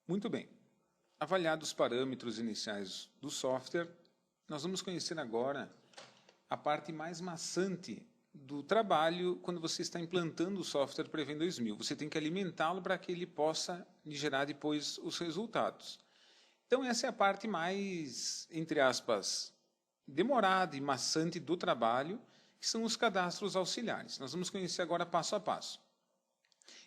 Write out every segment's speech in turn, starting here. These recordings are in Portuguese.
Muito bem. Avaliados os parâmetros iniciais do software, nós vamos conhecer agora a parte mais maçante do trabalho quando você está implantando o software Prevent 2000. Você tem que alimentá-lo para que ele possa gerar depois os resultados. Então, essa é a parte mais, entre aspas, demorada e maçante do trabalho, que são os cadastros auxiliares. Nós vamos conhecer agora passo a passo.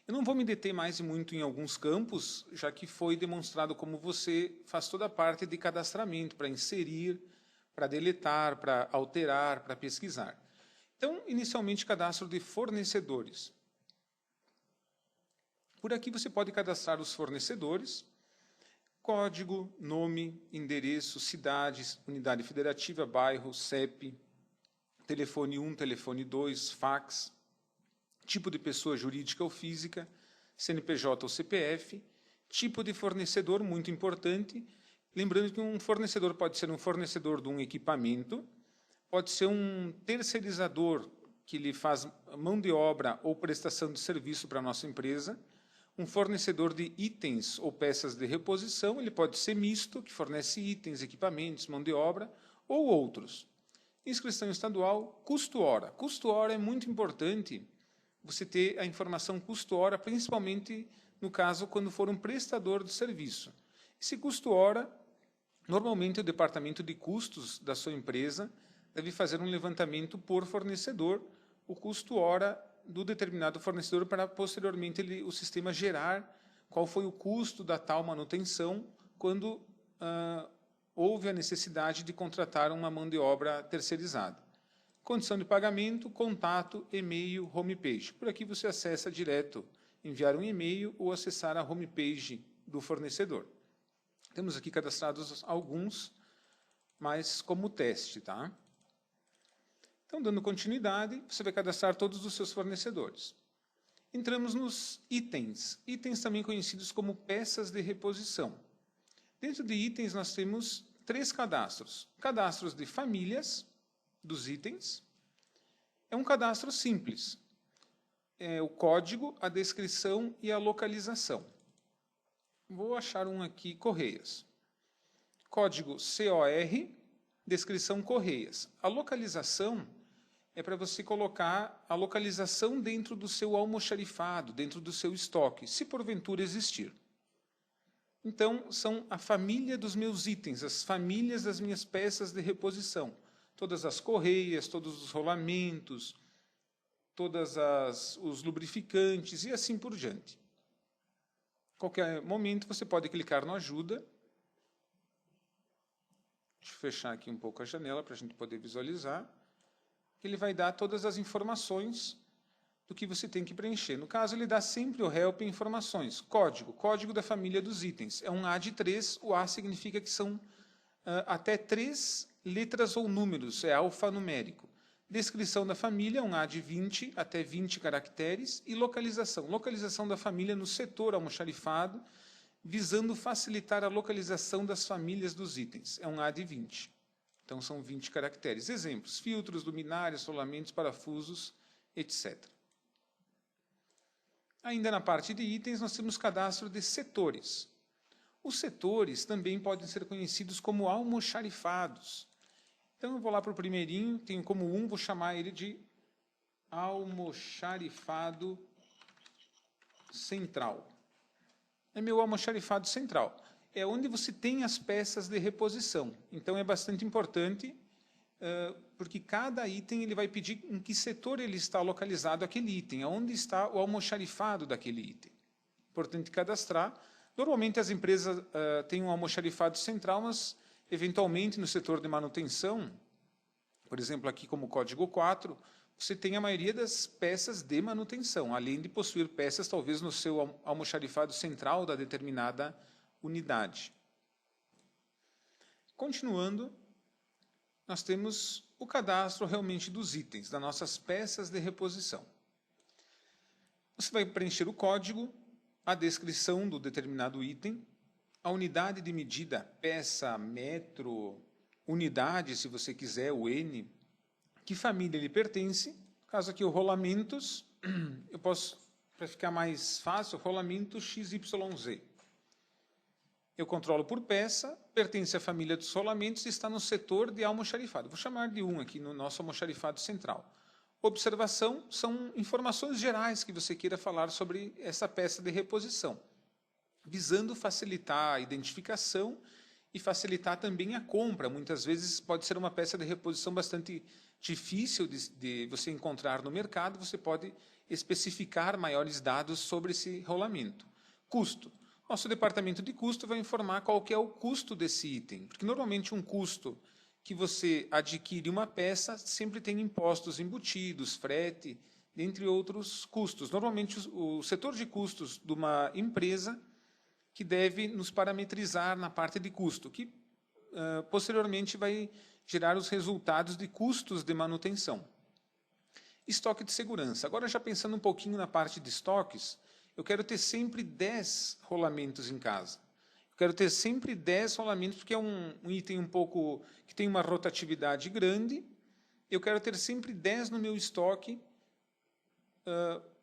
Eu não vou me deter mais muito em alguns campos, já que foi demonstrado como você faz toda a parte de cadastramento, para inserir, para deletar, para alterar, para pesquisar. Então, inicialmente, cadastro de fornecedores. Por aqui você pode cadastrar os fornecedores, código, nome, endereço, cidades, unidade federativa, bairro, CEP, telefone 1, telefone 2, fax, tipo de pessoa jurídica ou física, CNPJ ou CPF, tipo de fornecedor, muito importante. Lembrando que um fornecedor pode ser um fornecedor de um equipamento, pode ser um terceirizador que lhe faz mão de obra ou prestação de serviço para a nossa empresa, um fornecedor de itens ou peças de reposição, ele pode ser misto, que fornece itens, equipamentos, mão de obra, ou outros. Inscrição estadual, custo-hora. Custo-hora é muito importante você ter a informação custo-hora, principalmente no caso quando for um prestador de serviço. Esse custo-hora, normalmente o departamento de custos da sua empresa deve fazer um levantamento por fornecedor, o custo-hora do determinado fornecedor, para posteriormente o sistema gerar qual foi o custo da tal manutenção quando houve a necessidade de contratar uma mão de obra terceirizada. Condição de pagamento, contato, e-mail, homepage. Por aqui você acessa direto, enviar um e-mail ou acessar a homepage do fornecedor. Temos aqui cadastrados alguns, mas como teste, tá? Então, dando continuidade, você vai cadastrar todos os seus fornecedores. Entramos nos itens. Itens também conhecidos como peças de reposição. Dentro de itens, nós temos 3 cadastros. Cadastros de famílias dos itens. É um cadastro simples. É o código, a descrição e a localização. Vou achar um aqui, Correias. Código COR, descrição Correias. A localização é para você colocar a localização dentro do seu almoxarifado, dentro do seu estoque, se porventura existir. Então, são a família dos meus itens, as famílias das minhas peças de reposição. Todas as correias, todos os rolamentos, todos os lubrificantes e assim por diante. Qualquer momento você pode clicar no ajuda. Deixa eu fechar aqui um pouco a janela para a gente poder visualizar. Ele vai dar todas as informações do que você tem que preencher. No caso, ele dá sempre o help informações. Código da família dos itens. É um A de 3, o A significa que são até 3 letras ou números, é alfanumérico. Descrição da família, um A de 20 até 20 caracteres, e localização. Localização da família no setor almoxarifado, visando facilitar a localização das famílias dos itens. É um A de 20. Então, são 20 caracteres. Exemplos: filtros, luminárias, rolamentos, parafusos, etc. Ainda na parte de itens, nós temos cadastro de setores. Os setores também podem ser conhecidos como almoxarifados. Então, eu vou lá para o primeirinho, tenho como 1, vou chamar ele de almoxarifado central. É meu almoxarifado central. É onde você tem as peças de reposição. Então, é bastante importante, porque cada item ele vai pedir em que setor ele está localizado aquele item, onde está o almoxarifado daquele item. Importante cadastrar. Normalmente, as empresas têm um almoxarifado central, mas, eventualmente, no setor de manutenção, por exemplo, aqui como código 4, você tem a maioria das peças de manutenção, além de possuir peças, talvez, no seu almoxarifado central da determinada unidade. Continuando, nós temos o cadastro realmente dos itens, das nossas peças de reposição. Você vai preencher o código, a descrição do determinado item, a unidade de medida, peça, metro, unidade, se você quiser, o N, que família ele pertence. No caso aqui, o rolamentos, eu posso, para ficar mais fácil, rolamento XYZ. Eu controlo por peça, pertence à família dos rolamentos e está no setor de almoxarifado. Vou chamar de 1 aqui no nosso almoxarifado central. Observação são informações gerais que você queira falar sobre essa peça de reposição, visando facilitar a identificação e facilitar também a compra. Muitas vezes pode ser uma peça de reposição bastante difícil de você encontrar no mercado, você pode especificar maiores dados sobre esse rolamento. Custo. Nosso departamento de custo vai informar qual que é o custo desse item, porque normalmente um custo que você adquire uma peça sempre tem impostos embutidos, frete, entre outros custos. Normalmente o setor de custos de uma empresa que deve nos parametrizar na parte de custo, que posteriormente vai gerar os resultados de custos de manutenção. Estoque de segurança. Agora, já pensando um pouquinho na parte de estoques, eu quero ter sempre 10 rolamentos em casa. Eu quero ter sempre 10 rolamentos, porque é um item que tem uma rotatividade grande. Eu quero ter sempre 10 no meu estoque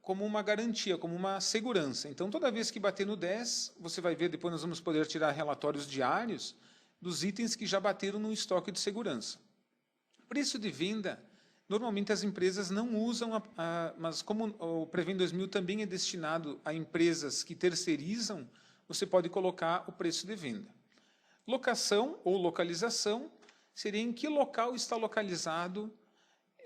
como uma garantia, como uma segurança. Então, toda vez que bater no 10, você vai ver, depois nós vamos poder tirar relatórios diários dos itens que já bateram no estoque de segurança. Preço de venda, normalmente as empresas não usam, mas como o Prevent 2000 também é destinado a empresas que terceirizam, você pode colocar o preço de venda. Locação ou localização seria em que local está localizado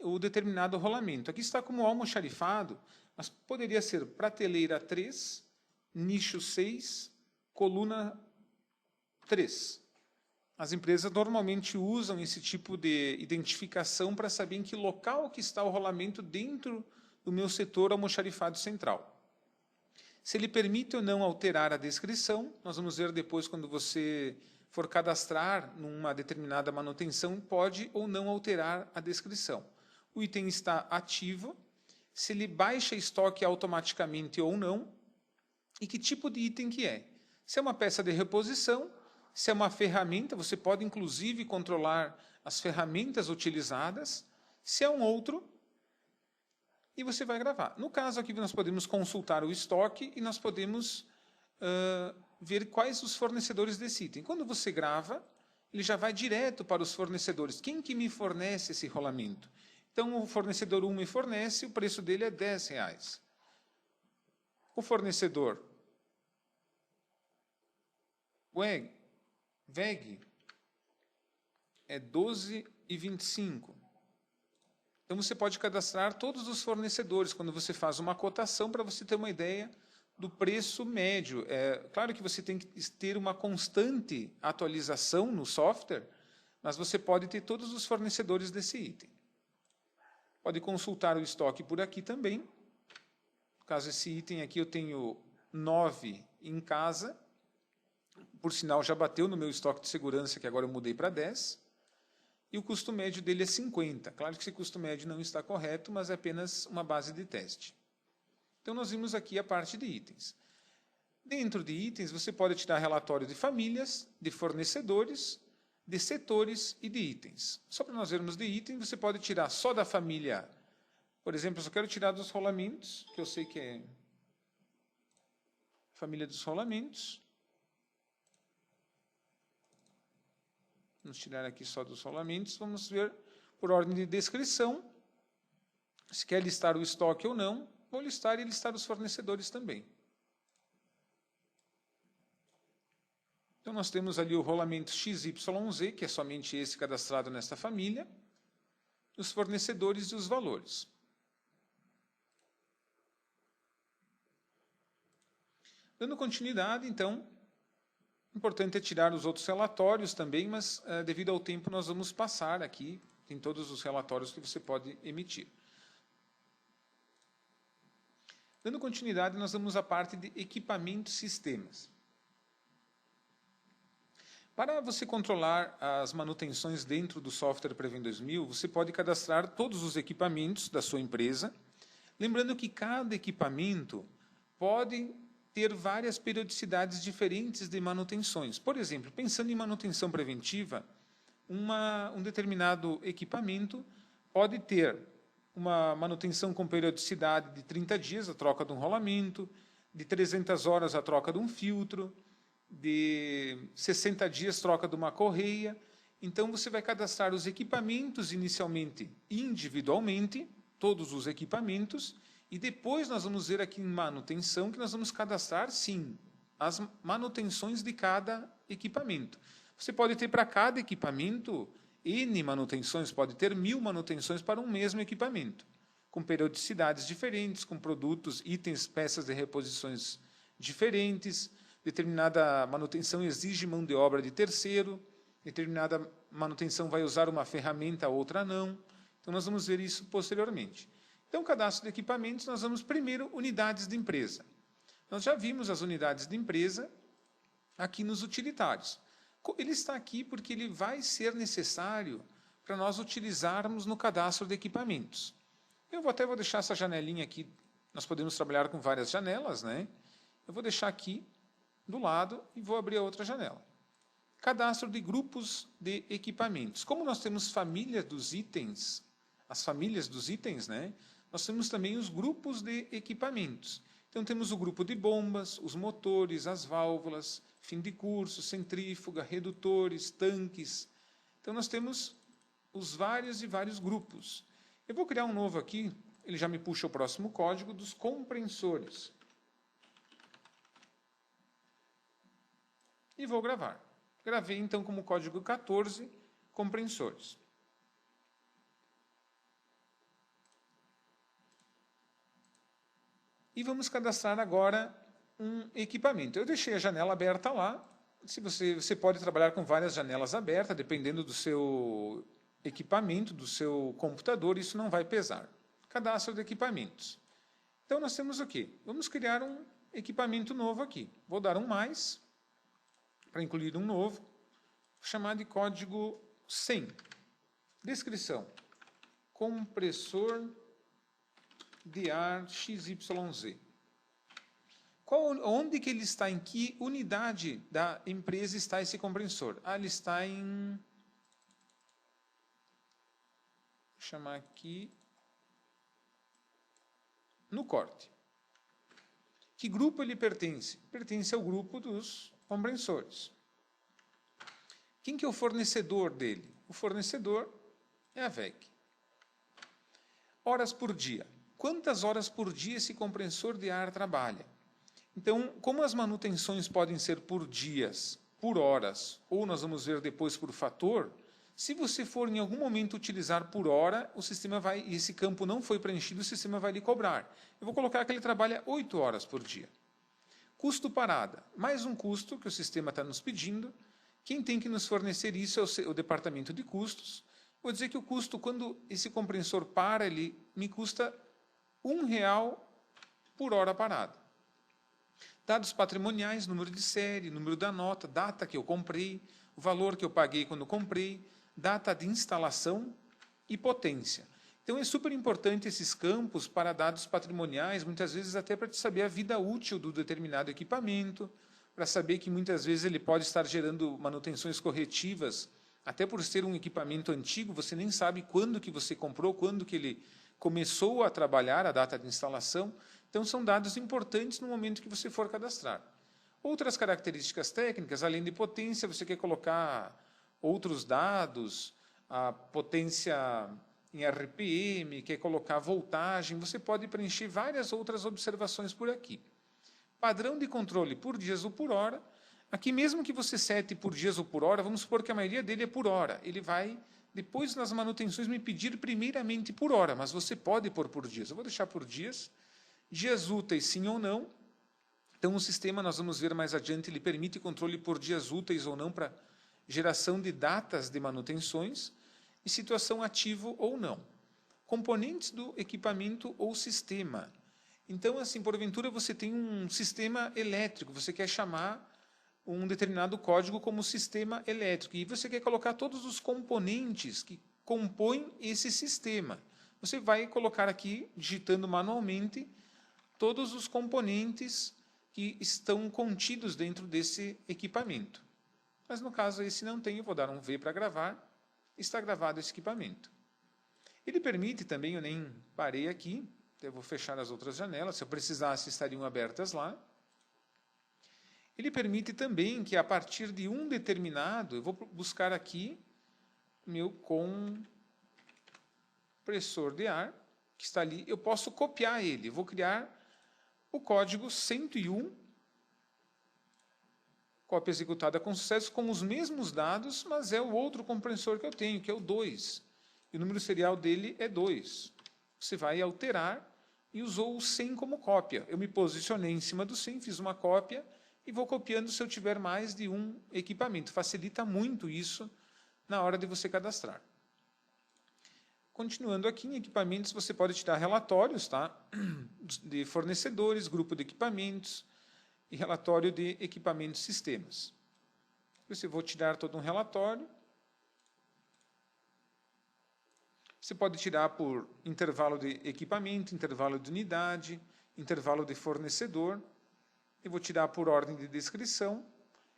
o determinado rolamento. Aqui está como almoxarifado, mas poderia ser prateleira 3, nicho 6, coluna 3. As empresas normalmente usam esse tipo de identificação para saber em que local que está o rolamento dentro do meu setor almoxarifado central. Se ele permite ou não alterar a descrição, nós vamos ver depois quando você for cadastrar numa determinada manutenção, pode ou não alterar a descrição. O item está ativo, se ele baixa estoque automaticamente ou não, e que tipo de item que é. Se é uma peça de reposição, se é uma ferramenta, você pode inclusive controlar as ferramentas utilizadas, se é um outro, e você vai gravar. No caso aqui, nós podemos consultar o estoque e nós podemos ver quais os fornecedores desse item. Quando você grava, ele já vai direto para os fornecedores. Quem que me fornece esse rolamento? Então, o fornecedor 1 me fornece, o preço dele é R$10. O fornecedor WEG é R$12,25. Então, você pode cadastrar todos os fornecedores quando você faz uma cotação para você ter uma ideia do preço médio. Claro que você tem que ter uma constante atualização no software, mas você pode ter todos os fornecedores desse item. Pode consultar o estoque por aqui também. No caso, esse item aqui eu tenho 9 em casa. Por sinal, já bateu no meu estoque de segurança, que agora eu mudei para 10. E o custo médio dele é 50. Claro que esse custo médio não está correto, mas é apenas uma base de teste. Então, nós vimos aqui a parte de itens. Dentro de itens, você pode tirar relatório de famílias, de fornecedores, de setores e de itens. Só para nós vermos de item, você pode tirar só da família. Por exemplo, eu só quero tirar dos rolamentos, que eu sei que é família dos rolamentos. Vamos tirar aqui só dos rolamentos. Vamos ver por ordem de descrição, se quer listar o estoque ou não. Vou listar e listar os fornecedores também. Então, nós temos ali o rolamento XYZ, que é somente esse cadastrado nesta família, os fornecedores e os valores. Dando continuidade, então, importante é tirar os outros relatórios também, mas devido ao tempo nós vamos passar aqui, tem todos os relatórios que você pode emitir. Dando continuidade, nós vamos à parte de equipamentos e sistemas. Para você controlar as manutenções dentro do software Prevent 2000, você pode cadastrar todos os equipamentos da sua empresa, lembrando que cada equipamento pode ter várias periodicidades diferentes de manutenções. Por exemplo, pensando em manutenção preventiva, um determinado equipamento pode ter uma manutenção com periodicidade de 30 dias, a troca de um rolamento, de 300 horas, a troca de um filtro, de 60 dias troca de uma correia. Então, você vai cadastrar os equipamentos inicialmente individualmente, todos os equipamentos, e depois nós vamos ver aqui em manutenção que nós vamos cadastrar, sim, as manutenções de cada equipamento. Você pode ter para cada equipamento N manutenções, pode ter 1000 manutenções para um mesmo equipamento, com periodicidades diferentes, com produtos, itens, peças de reposições diferentes. Determinada manutenção exige mão de obra de terceiro, determinada manutenção vai usar uma ferramenta, outra não. Então, nós vamos ver isso posteriormente. Então, cadastro de equipamentos, nós vamos primeiro unidades de empresa. Nós já vimos as unidades de empresa aqui nos utilitários. Ele está aqui porque ele vai ser necessário para nós utilizarmos no cadastro de equipamentos. Eu até vou deixar essa janelinha aqui, nós podemos trabalhar com várias janelas, né? Eu vou deixar aqui do lado e vou abrir a outra janela. Cadastro de grupos de equipamentos. Como nós temos família dos itens, as famílias dos itens, né? Nós temos também os grupos de equipamentos. Então, temos o grupo de bombas, os motores, as válvulas, fim de curso, centrífuga, redutores, tanques. Então, nós temos os vários e vários grupos. Eu vou criar um novo aqui, ele já me puxa o próximo código dos compressores. E vou gravar. Gravei, então, como código 14, compressores. E vamos cadastrar agora um equipamento. Eu deixei a janela aberta lá. Se você pode trabalhar com várias janelas abertas, dependendo do seu equipamento, do seu computador, isso não vai pesar. Cadastro de equipamentos. Então, nós temos o quê? Vamos criar um equipamento novo aqui. Vou dar um mais, para incluir um novo. Vou chamar de código 100. Descrição. Compressor de ar XYZ. Onde que ele está? Em que unidade da empresa está esse compressor? Ele está em... Vou chamar aqui... no corte. Que grupo ele pertence? Pertence ao grupo dos compressores. Quem que é o fornecedor dele? O fornecedor é a WEG. Horas por dia. Quantas horas por dia esse compressor de ar trabalha? Então, como as manutenções podem ser por dias, por horas, ou nós vamos ver depois por fator, se você for em algum momento utilizar por hora, o sistema vai, e esse campo não foi preenchido, o sistema vai lhe cobrar. Eu vou colocar que ele trabalha 8 horas por dia. Custo parada. Mais um custo que o sistema está nos pedindo. Quem tem que nos fornecer isso é o departamento de custos. Vou dizer que o custo, quando esse compressor para, ele me custa R$1 por hora parada. Dados patrimoniais, número de série, número da nota, data que eu comprei, o valor que eu paguei quando comprei, data de instalação e potência. Então, é super importante esses campos para dados patrimoniais, muitas vezes até para saber a vida útil do determinado equipamento, para saber que muitas vezes ele pode estar gerando manutenções corretivas, até por ser um equipamento antigo, você nem sabe quando que você comprou, quando que ele começou a trabalhar, a data de instalação. Então, são dados importantes no momento que você for cadastrar. Outras características técnicas, além de potência, você quer colocar outros dados, a potência em RPM, quer colocar voltagem, você pode preencher várias outras observações por aqui. Padrão de controle por dias ou por hora. Aqui, mesmo que você sete por dias ou por hora, vamos supor que a maioria dele é por hora. Ele vai, depois nas manutenções, me pedir primeiramente por hora, mas você pode pôr por dias. Eu vou deixar por dias. Dias úteis, sim ou não. Então, o sistema, nós vamos ver mais adiante, ele permite controle por dias úteis ou não para geração de datas de manutenções e situação ativo ou não. Componentes do equipamento ou sistema. Então, assim, porventura você tem um sistema elétrico, você quer chamar um determinado código como sistema elétrico e você quer colocar todos os componentes que compõem esse sistema. Você vai colocar aqui, digitando manualmente, todos os componentes que estão contidos dentro desse equipamento. Mas, no caso, esse não tem, eu vou dar um V para gravar, está gravado esse equipamento. Ele permite também, eu nem parei aqui, eu vou fechar as outras janelas, se eu precisasse, estariam abertas lá. Ele permite também que, a partir de um determinado, eu vou buscar aqui meu compressor de ar, que está ali, eu posso copiar ele. Vou criar o código 101, cópia executada com sucesso, com os mesmos dados, mas é o outro compressor que eu tenho, que é o 2. E o número serial dele é 2. Você vai alterar e usou o 100 como cópia. Eu me posicionei em cima do 100, fiz uma cópia e vou copiando se eu tiver mais de um equipamento. Facilita muito isso na hora de você cadastrar. Continuando aqui, em equipamentos, você pode tirar relatórios, tá? De fornecedores, grupo de equipamentos e relatório de equipamentos e sistemas. Você vou tirar todo um relatório. Você pode tirar por intervalo de equipamento, intervalo de unidade, intervalo de fornecedor. Eu vou tirar por ordem de descrição.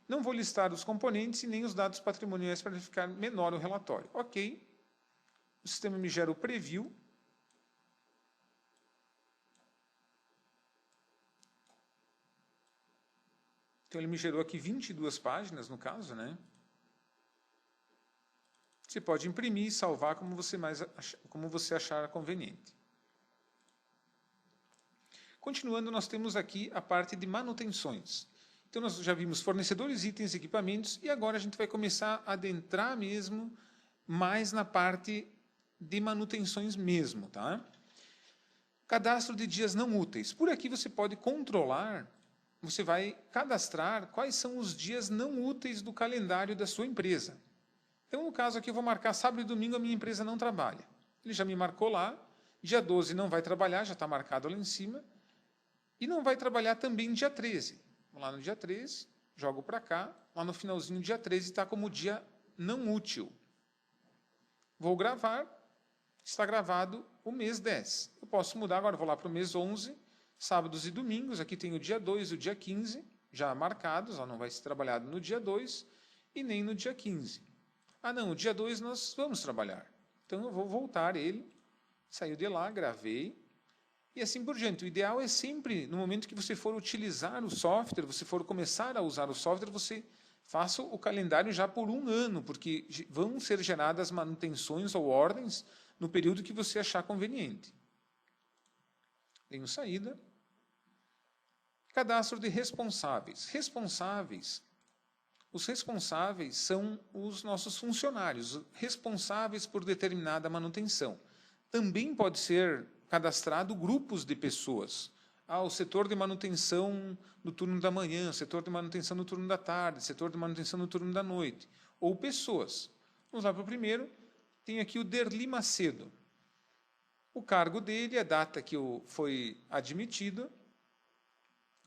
Não vou listar os componentes e nem os dados patrimoniais para ficar menor o relatório. Ok. O sistema me gera o preview. Então, ele me gerou aqui 22 páginas, no caso, né? Você pode imprimir e salvar como você achar conveniente. Continuando, nós temos aqui a parte de manutenções. Então, nós já vimos fornecedores, itens, equipamentos, e agora a gente vai começar a adentrar mesmo mais na parte de manutenções mesmo, tá? Cadastro de dias não úteis. Por aqui você pode controlar, você vai cadastrar quais são os dias não úteis do calendário da sua empresa. Então, no caso aqui, eu vou marcar sábado e domingo, a minha empresa não trabalha. Ele já me marcou lá, dia 12 não vai trabalhar, já está marcado lá em cima, e não vai trabalhar também dia 13. Vou lá no dia 13, jogo para cá, lá no finalzinho, dia 13, está como dia não útil. Vou gravar, está gravado o mês 10. Eu posso mudar, agora vou lá para o mês 11, sábados e domingos, aqui tem o dia 2 e o dia 15, já marcados, ó, não vai ser trabalhado no dia 2 e nem no dia 15. Ah, não, o dia 2 nós vamos trabalhar. Então, eu vou voltar ele, saiu de lá, gravei, e assim por diante. O ideal é sempre, no momento que você for utilizar o software, você for começar a usar o software, você faça o calendário já por um ano, porque vão ser geradas manutenções ou ordens no período que você achar conveniente. Tenho saída. Cadastro de responsáveis. Os responsáveis são os nossos funcionários, responsáveis por determinada manutenção. Também pode ser cadastrado grupos de pessoas. O setor de manutenção no turno da manhã, setor de manutenção no turno da tarde, setor de manutenção no turno da noite. Ou pessoas. Vamos lá para o primeiro. Tem aqui o Derli Macedo. O cargo dele, a data que foi admitido,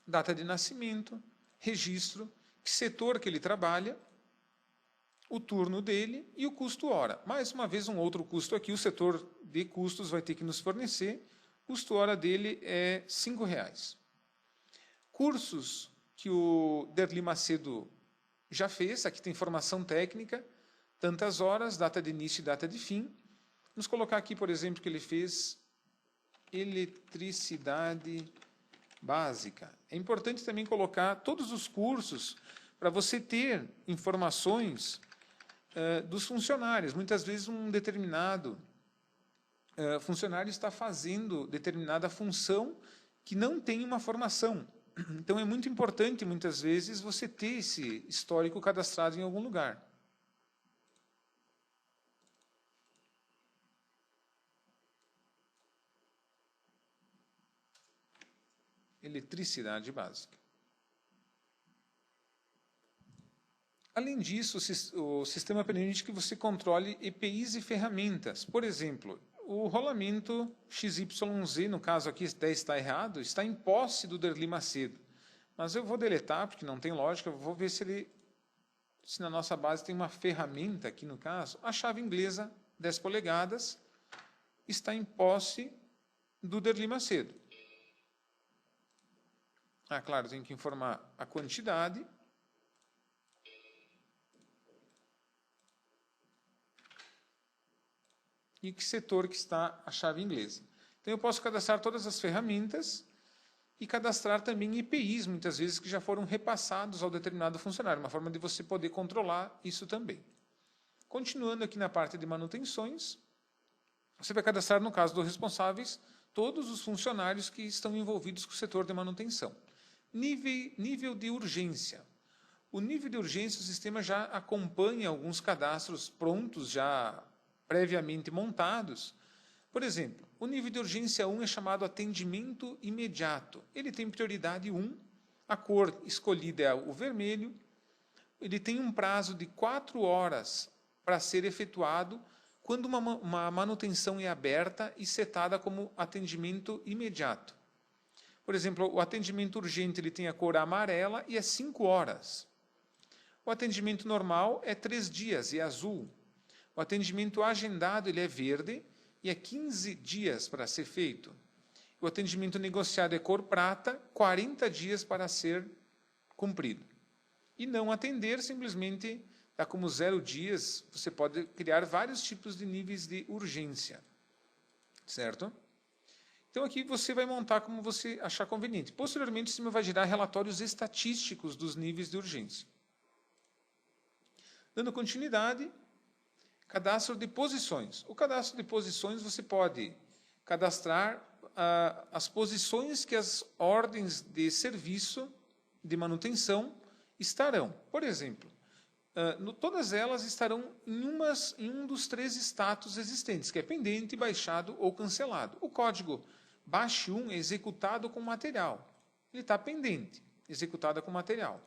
data de nascimento, registro, que setor que ele trabalha, o turno dele e o custo hora. Mais uma vez, um outro custo aqui, o setor de custos vai ter que nos fornecer, custo hora dele é R$ 5,00. Cursos que o Derli Macedo já fez, aqui tem formação técnica, tantas horas, data de início e data de fim. Vamos colocar aqui, por exemplo, que ele fez eletricidade básica. É importante também colocar todos os cursos para você ter informações dos funcionários. Muitas vezes um determinado funcionário está fazendo determinada função que não tem uma formação. Então, é muito importante, muitas vezes, você ter esse histórico cadastrado em algum lugar. Eletricidade básica. Além disso, o sistema permite que você controle EPIs e ferramentas. Por exemplo, o rolamento XYZ, no caso aqui 10 está errado, está em posse do Derli Macedo. Mas eu vou deletar, porque não tem lógica, eu vou ver se na nossa base tem uma ferramenta aqui no caso. A chave inglesa, 10 polegadas, está em posse do Derli Macedo. Claro, tem que informar a quantidade. E que setor que está a chave inglesa. Então, eu posso cadastrar todas as ferramentas e cadastrar também EPIs, muitas vezes, que já foram repassados ao determinado funcionário, uma forma de você poder controlar isso também. Continuando aqui na parte de manutenções, você vai cadastrar, no caso dos responsáveis, todos os funcionários que estão envolvidos com o setor de manutenção. Nível de urgência. O nível de urgência, o sistema já acompanha alguns cadastros prontos, já previamente montados. Por exemplo, o nível de urgência 1 é chamado atendimento imediato. Ele tem prioridade 1, a cor escolhida é o vermelho, ele tem um prazo de 4 horas para ser efetuado quando uma manutenção é aberta e setada como atendimento imediato. Por exemplo, o atendimento urgente ele tem a cor amarela e é 5 horas. O atendimento normal é 3 dias e é azul. O atendimento agendado ele é verde e é 15 dias para ser feito. O atendimento negociado é cor prata, 40 dias para ser cumprido. E não atender simplesmente dá como 0 dias, você pode criar vários tipos de níveis de urgência. Certo? Então, aqui você vai montar como você achar conveniente. Posteriormente, o sistema vai gerar relatórios estatísticos dos níveis de urgência. Dando continuidade, cadastro de posições. O cadastro de posições, você pode cadastrar as posições que as ordens de serviço de manutenção estarão. Por exemplo, todas elas estarão em um dos 3 status existentes, que é pendente, baixado ou cancelado. O código baixe 1 é executado com material. Ele está pendente, executado com material.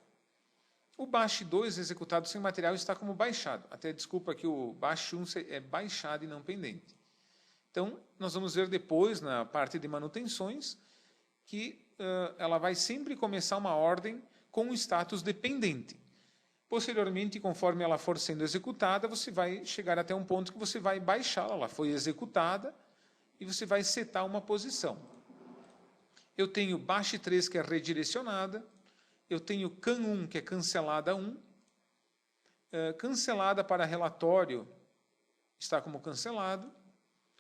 O baixe 2, executado sem material, está como baixado. Até desculpa que o baixe 1 é baixado e não pendente. Então, nós vamos ver depois, na parte de manutenções, que ela vai sempre começar uma ordem com o status dependente. Posteriormente, conforme ela for sendo executada, você vai chegar até um ponto que você vai baixá-la. Ela foi executada e você vai setar uma posição. Eu tenho baixe 3, que é redirecionada. Eu tenho CAN 1, que é cancelada 1. Cancelada para relatório está como cancelado.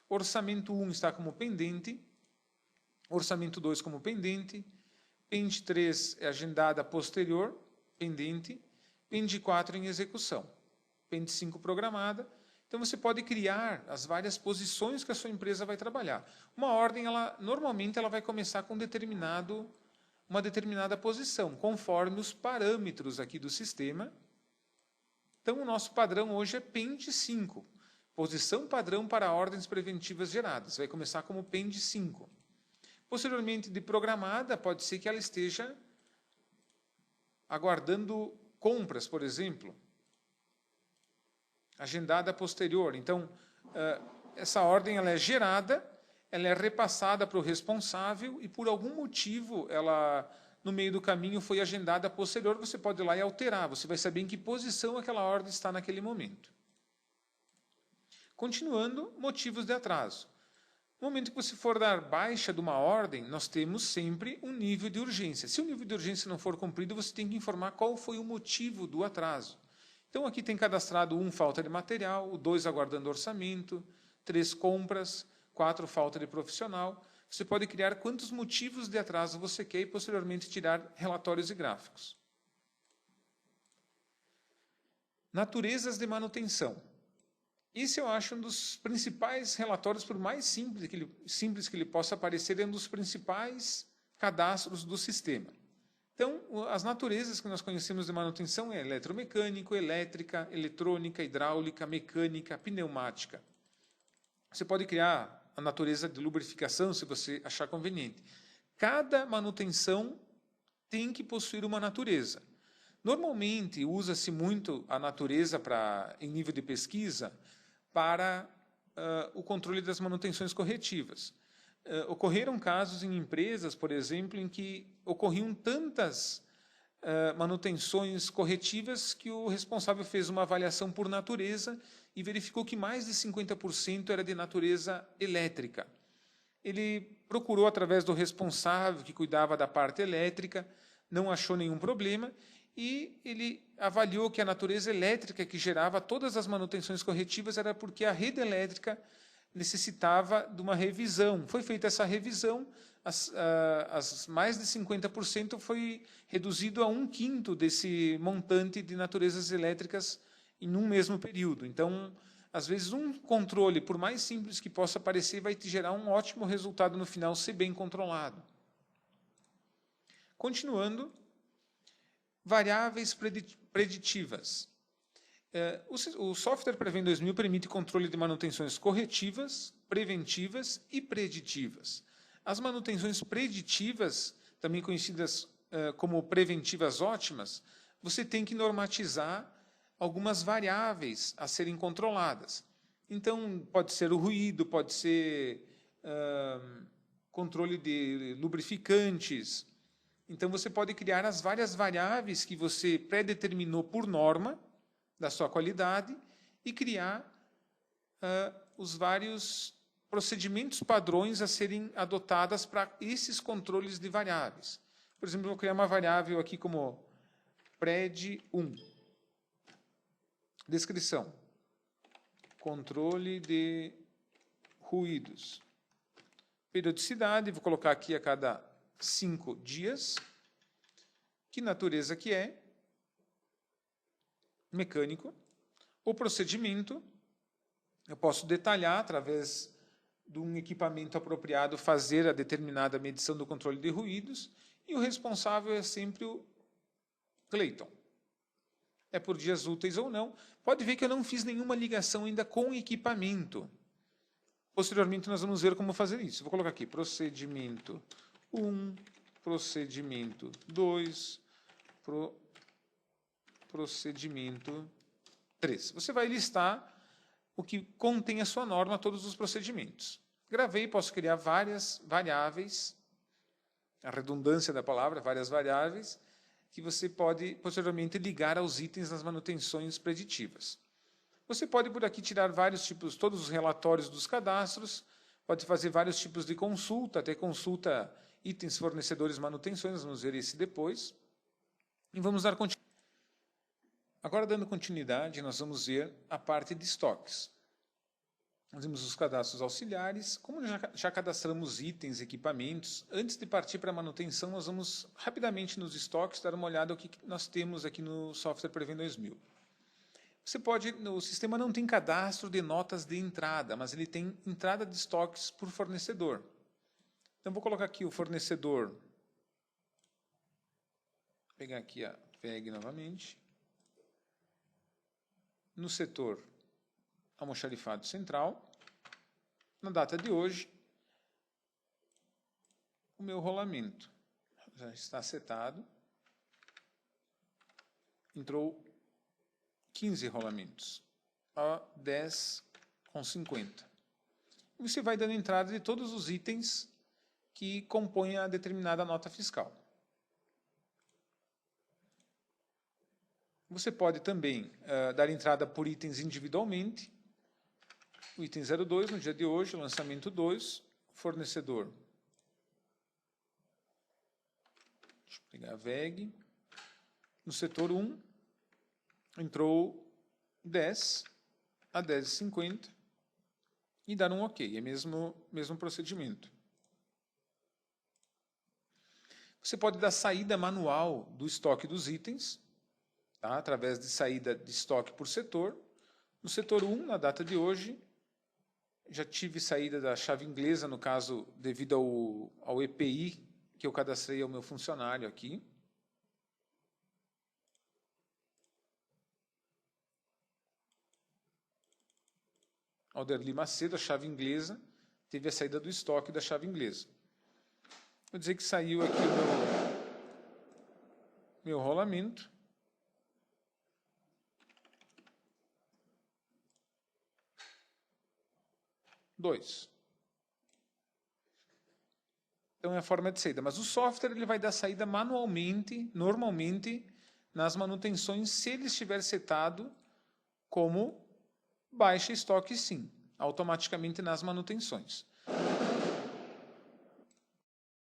Orçamento 1 está como pendente. Orçamento 2 como pendente. PEND 3 é agendada posterior, pendente. PEND 4 em execução. PEND 5 programada. Então, você pode criar as várias posições que a sua empresa vai trabalhar. Uma ordem, normalmente, ela vai começar com uma determinada posição, conforme os parâmetros aqui do sistema. Então, o nosso padrão hoje é PEND 5. Posição padrão para ordens preventivas geradas. Vai começar como PEND 5. Posteriormente, de programada, pode ser que ela esteja aguardando compras, por exemplo. Agendada posterior. Então, essa ordem ela é gerada, ela é repassada para o responsável e, por algum motivo, ela, no meio do caminho, foi agendada posterior, você pode ir lá e alterar. Você vai saber em que posição aquela ordem está naquele momento. Continuando, motivos de atraso. No momento que você for dar baixa de uma ordem, nós temos sempre um nível de urgência. Se o nível de urgência não for cumprido, você tem que informar qual foi o motivo do atraso. Então, aqui tem cadastrado 1, falta de material, o 2, aguardando orçamento, 3, compras, 4, falta de profissional. Você pode criar quantos motivos de atraso você quer e, posteriormente, tirar relatórios e gráficos. Naturezas de manutenção. Esse eu acho um dos principais relatórios, por mais simples que ele possa parecer, é um dos principais cadastros do sistema. Então, as naturezas que nós conhecemos de manutenção é eletromecânico, elétrica, eletrônica, hidráulica, mecânica, pneumática. Você pode criar a natureza de lubrificação, se você achar conveniente. Cada manutenção tem que possuir uma natureza. Normalmente, usa-se muito a natureza em nível de pesquisa para o controle das manutenções corretivas. Ocorreram casos em empresas, por exemplo, em que ocorriam tantas manutenções corretivas que o responsável fez uma avaliação por natureza e verificou que mais de 50% era de natureza elétrica. Ele procurou, através do responsável que cuidava da parte elétrica, não achou nenhum problema e ele avaliou que a natureza elétrica que gerava todas as manutenções corretivas era porque a rede elétrica necessitava de uma revisão. Foi feita essa revisão, as mais de 50% foi reduzido a 1/5 desse montante de naturezas elétricas em um mesmo período. Então, às vezes, um controle, por mais simples que possa parecer, vai te gerar um ótimo resultado no final, se bem controlado. Continuando, variáveis preditivas. O software Prevent 2000 permite controle de manutenções corretivas, preventivas e preditivas. As manutenções preditivas, também conhecidas como preventivas ótimas, você tem que normatizar algumas variáveis a serem controladas. Então, pode ser o ruído, pode ser controle de lubrificantes. Então, você pode criar as várias variáveis que você pré-determinou por norma da sua qualidade e criar os vários procedimentos padrões a serem adotadas para esses controles de variáveis. Por exemplo, eu vou criar uma variável aqui como PRED1. Descrição. Controle de ruídos. Periodicidade, vou colocar aqui a cada 5 dias. Que natureza que é? Mecânico. O procedimento, eu posso detalhar através de um equipamento apropriado, fazer a determinada medição do controle de ruídos, e o responsável é sempre o Clayton. É por dias úteis ou não. Pode ver que eu não fiz nenhuma ligação ainda com o equipamento. Posteriormente, nós vamos ver como fazer isso. Vou colocar aqui, procedimento 1, procedimento 2, procedimento 3. Você vai listar o que contém a sua norma, todos os procedimentos. Gravei, posso criar várias variáveis, a redundância da palavra, várias variáveis, que você pode, posteriormente, ligar aos itens das manutenções preditivas. Você pode, por aqui, tirar vários tipos, todos os relatórios dos cadastros, pode fazer vários tipos de consulta, até consulta itens, fornecedores, manutenções, vamos ver esse depois. E vamos dar continuidade. Agora, dando continuidade, nós vamos ver a parte de estoques. Nós vimos os cadastros auxiliares. Como já cadastramos itens, equipamentos, antes de partir para a manutenção, nós vamos rapidamente nos estoques dar uma olhada no que nós temos aqui no software Prevent 2000. O sistema não tem cadastro de notas de entrada, mas ele tem entrada de estoques por fornecedor. Então, vou colocar aqui o fornecedor. Vou pegar aqui a PEG novamente. No setor almoxarifado central, na data de hoje, o meu rolamento já está setado. Entrou 15 rolamentos, a 10,50. E você vai dando entrada de todos os itens que compõem a determinada nota fiscal. Você pode também dar entrada por itens individualmente. O item 02, no dia de hoje, lançamento 2, fornecedor. Deixa eu pegar a VEG. No setor 1, entrou 10 a 10,50 e dar um OK. É mesmo procedimento. Você pode dar saída manual do estoque dos itens, tá? Através de saída de estoque por setor. No setor 1, na data de hoje, já tive saída da chave inglesa, no caso, devido ao EPI que eu cadastrei ao meu funcionário aqui. Alderli Macedo, a chave inglesa, teve a saída do estoque da chave inglesa. Vou dizer que saiu aqui o meu rolamento. Então, é a forma de saída. Mas o software ele vai dar saída manualmente, normalmente, nas manutenções, se ele estiver setado como baixa estoque, sim, automaticamente nas manutenções.